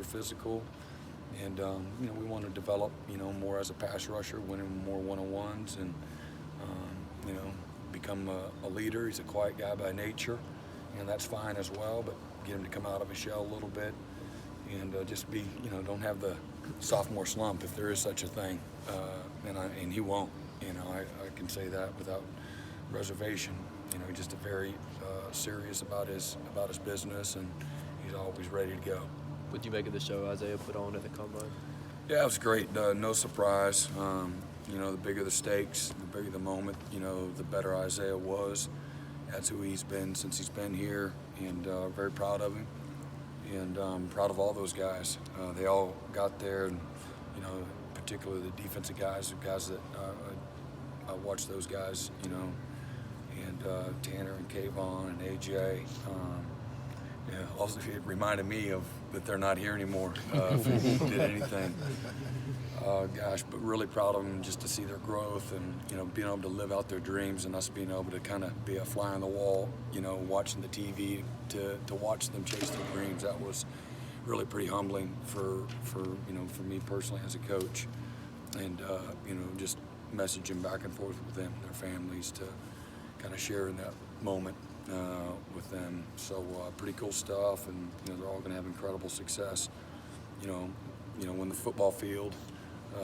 extra physical. And, you know, we want to develop, you know, more as a pass rusher, winning more one-on-ones, and, you know, become a leader. He's a quiet guy by nature, and that's fine as well, but get him to come out of his shell a little bit and just be, you know, don't have the sophomore slump, if there is such a thing. And he won't, you know, I can say that without reservation. You know, he's just a very serious about his business, and he's always ready to go. What'd you make of the show Isaiah put on at the combine? Yeah, it was great. No surprise. You know, the bigger the stakes, the bigger the moment, you know, the better Isaiah was. That's who he's been since he's been here, and very proud of him. And proud of all those guys. They all got there, and, you know, particularly the defensive guys, the guys that I watched those guys, you know, and Tanner and Kayvon and AJ. Yeah, also it reminded me of that they're not here anymore. If we did anything, gosh, but really proud of them just to see their growth, and, you know, being able to live out their dreams, and us being able to kind of be a fly on the wall, you know, watching the TV to watch them chase their dreams. That was really pretty humbling for you know, for me personally as a coach, and you know, just messaging back and forth with them and their families to kind of share in that moment with them. So pretty cool stuff, and, you know, they're all going to have incredible success. You know, when the football field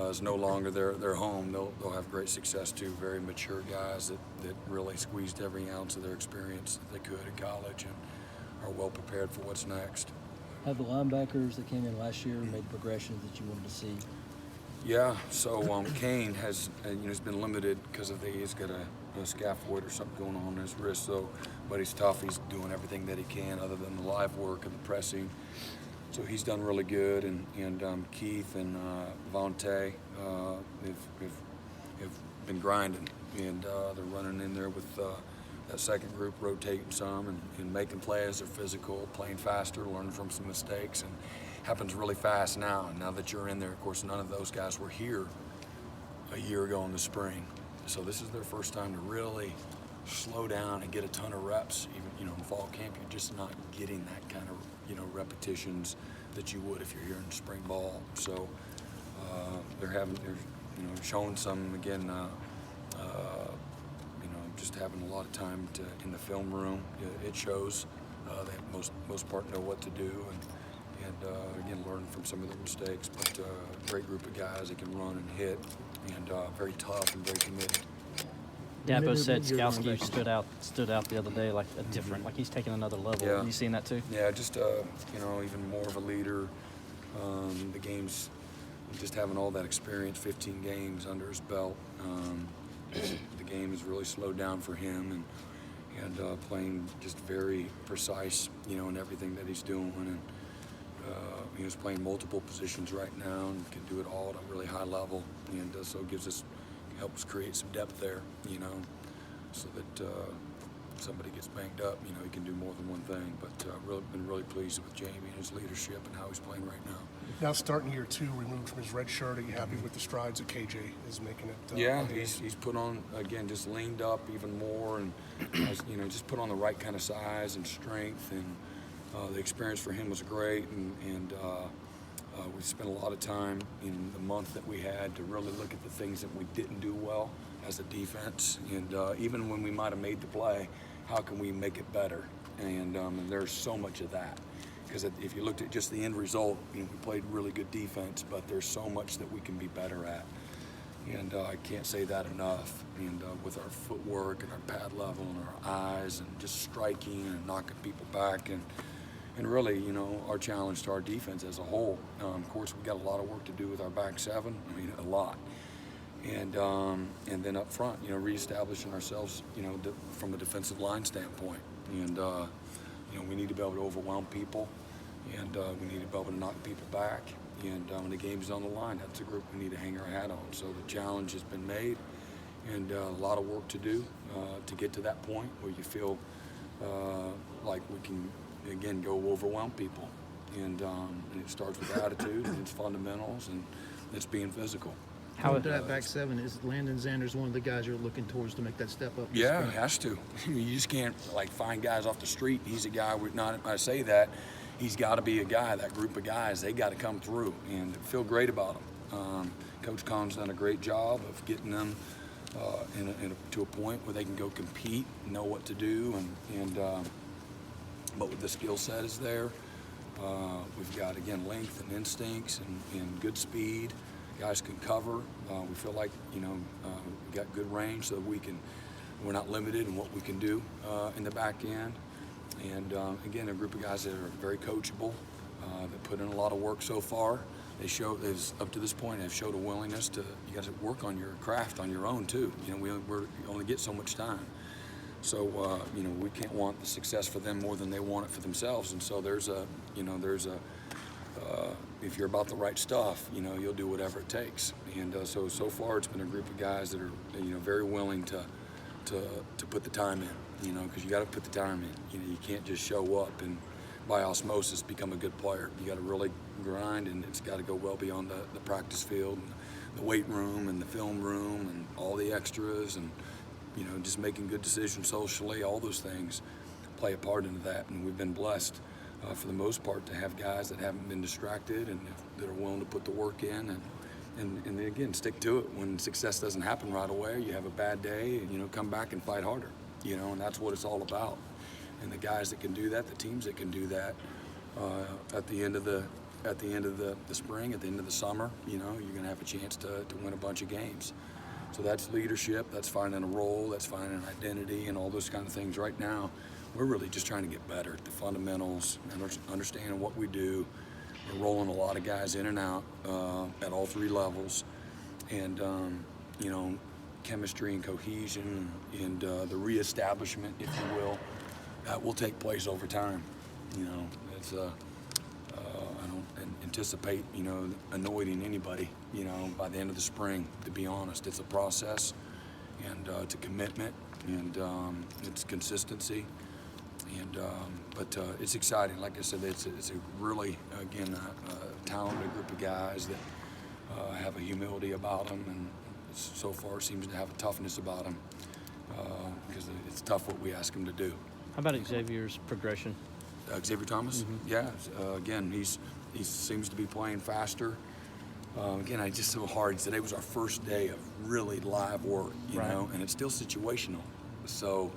is no longer their home, they'll have great success too. Very mature guys that really squeezed every ounce of their experience that they could in college, and are well prepared for what's next. Have the linebackers that came in last year made progressions that you wanted to see? Yeah, so Kane has, you know, he's been limited because he's got a scaphoid or something going on his wrist. So, but he's tough. He's doing everything that he can other than the live work and the pressing. So he's done really good. And Keith and Vontae have been grinding, and they're running in there with that second group, rotating some and making plays. They're physical, playing faster, learning from some mistakes, and happens really fast now. And now that you're in there, of course, none of those guys were here a year ago in the spring. So this is their first time to really slow down and get a ton of reps. Even, you know, in fall camp, you're just not getting that kind of, you know, repetitions that you would if you're here in spring ball. So they're you know, showing some, again, you know, just having a lot of time in the film room. It shows. They most part know what to do, and again, learning from some of their mistakes. But great group of guys that can run and hit, and very tough and very committed. Dabo said Skowski stood out the other day like a different, like he's taking another level. Yeah. Have you seen that too? Yeah, just you know, even more of a leader. The games, just having all that experience, 15 games under his belt. The game has really slowed down for him, and playing just very precise, you know, in everything that he's doing. And he was playing multiple positions right now and can do it all at a really high level, and so it helps create some depth there, you know, so that if somebody gets banged up, you know, he can do more than one thing. But been really pleased with Jamie and his leadership and how he's playing right now. Now starting year 2, removed from his red shirt, are you happy with the strides that KJ is making it? Yeah, he's put on, again, just leaned up even more, and you know, just put on the right kind of size and strength, and the experience for him was great, and we spent a lot of time in the month that we had to really look at the things that we didn't do well as a defense, and even when we might have made the play, how can we make it better? And there's so much of that, because if you looked at just the end result, you know, we played really good defense, but there's so much that we can be better at, and I can't say that enough. And with our footwork and our pad level and our eyes and just striking and knocking people back, and really, you know, our challenge to our defense as a whole. Of course, we got a lot of work to do with our back seven. I mean, a lot. And then up front, you know, reestablishing ourselves, you know, from a defensive line standpoint. And you know, we need to be able to overwhelm people, and we need to be able to knock people back. And when the game's on the line, that's a group we need to hang our hat on. So the challenge has been made, and a lot of work to do to get to that point where you feel like we can, again, go overwhelm people. And it starts with attitude, and it's fundamentals, and it's being physical. How that back seven, is Landon Xander's one of the guys you're looking towards to make that step up? Yeah, he has to. You just can't like find guys off the street. He's a guy with not. I say that, he's got to be a guy. That group of guys, they got to come through and feel great about him. Coach Kahn's done a great job of getting them to a point where they can go compete, know what to do, but with the skill set is there. We've got, again, length and instincts and good speed. Guys can cover. We feel like, we got good range, so we're not limited in what we can do in the back end. And again, a group of guys that are very coachable, that put in a lot of work so far. Up to this point, have showed a willingness to, you got to work on your craft on your own too. We only get so much time. So, we can't want the success for them more than they want it for themselves. And so if you're about the right stuff, you'll do whatever it takes. And so far it's been a group of guys that are, very willing to put the time in, because you got to put the time in. You can't just show up and by osmosis become a good player. You got to really grind, and it's got to go well beyond the practice field, and the weight room and the film room and all the extras, and just making good decisions socially. All those things play a part into that, and we've been blessed for the most part to have guys that haven't been distracted and that are willing to put the work in and again stick to it. When success doesn't happen right away, you have a bad day, and come back and fight harder, and that's what it's all about. And the guys that can do that, the teams that can do that, at the end of the spring, at the end of the summer, you're going to have a chance to win a bunch of games. So that's leadership, that's finding a role, that's finding an identity, and all those kind of things. Right now, we're really just trying to get better at the fundamentals, and understanding what we do. We're rolling a lot of guys in and out at all three levels, and chemistry and cohesion and the reestablishment, if you will, that will take place over time. It's I don't anticipate annoying anybody by the end of the spring. To be honest, it's a process, and it's a commitment, and it's consistency, and but it's exciting. Like I said, it's a really, again, talented group of guys that have a humility about them, and so far seems to have a toughness about them, because it's tough what we ask them to do. How about Xavier's progression? Xavier Thomas? Mm-hmm. Yeah. Again, he seems to be playing faster. Again, it's just so hard. Today was our first day of really live work, Right. And it's still situational. So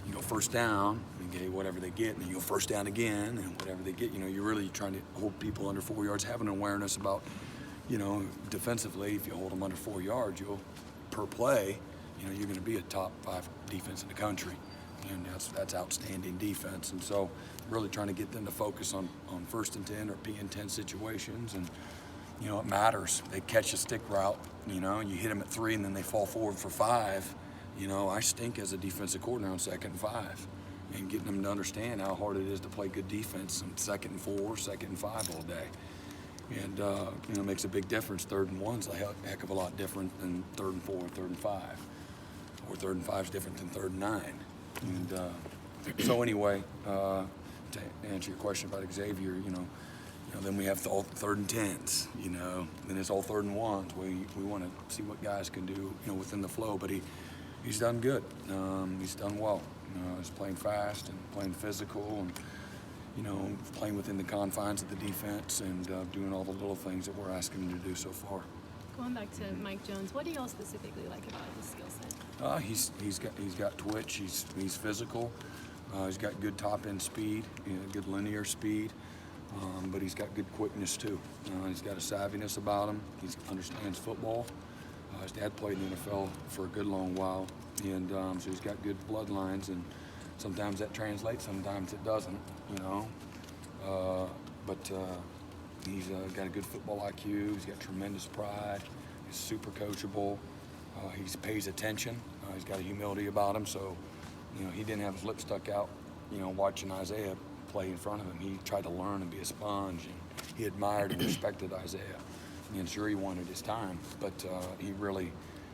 you go first down, and get whatever they get, and then you go first down again, and whatever they get. You're really trying to hold people under 4 yards, having an awareness about, defensively, if you hold them under 4 yards, per play, you're going to be a top 5 defense in the country. And that's outstanding defense. And so really trying to get them to focus on 1st and 10 or P&10 situations. And, it matters. They catch a stick route, you hit them at 3 and then they fall forward for 5. I stink as a defensive coordinator on 2nd and 5. And getting them to understand how hard it is to play good defense on 2nd and 4, 2nd and 5 all day. And, it makes a big difference. 3rd and 1's a heck of a lot different than 3rd and 4, 3rd and 5. Or 3rd and 5's different than 3rd and 9. And so anyway, to answer your question about Xavier, then we have all 3rd and 10s, then it's all 3rd and 1s. We want to see what guys can do, within the flow. But he's done good. He's done well. He's playing fast and playing physical, and playing within the confines of the defense, and doing all the little things that we're asking him to do so far. Going back to Mike Jones, what do y'all specifically like about his skill set? He's got twitch. He's physical. He's got good top end speed, good linear speed, but he's got good quickness too. He's got a savviness about him. He understands football. His dad played in the NFL for a good long while, and so he's got good bloodlines. And sometimes that translates, sometimes it doesn't. But he's got a good football IQ. He's got tremendous pride. He's super coachable. He pays attention. He's got a humility about him. So, he didn't have his lip stuck out, watching Isaiah play in front of him. He tried to learn and be a sponge, and he admired and respected Isaiah. And sure, he wanted his time, but he really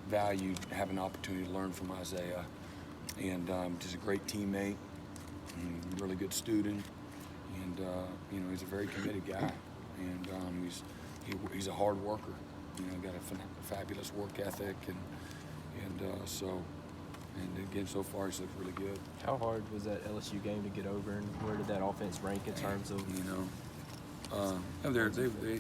valued having an opportunity to learn from Isaiah. And just a great teammate, and really good student, and he's a very committed guy. And he's a hard worker. Got a fabulous work ethic, and so And again, so far he's looked really good. How hard was that LSU game to get over, and where did that offense rank in terms of? You know, they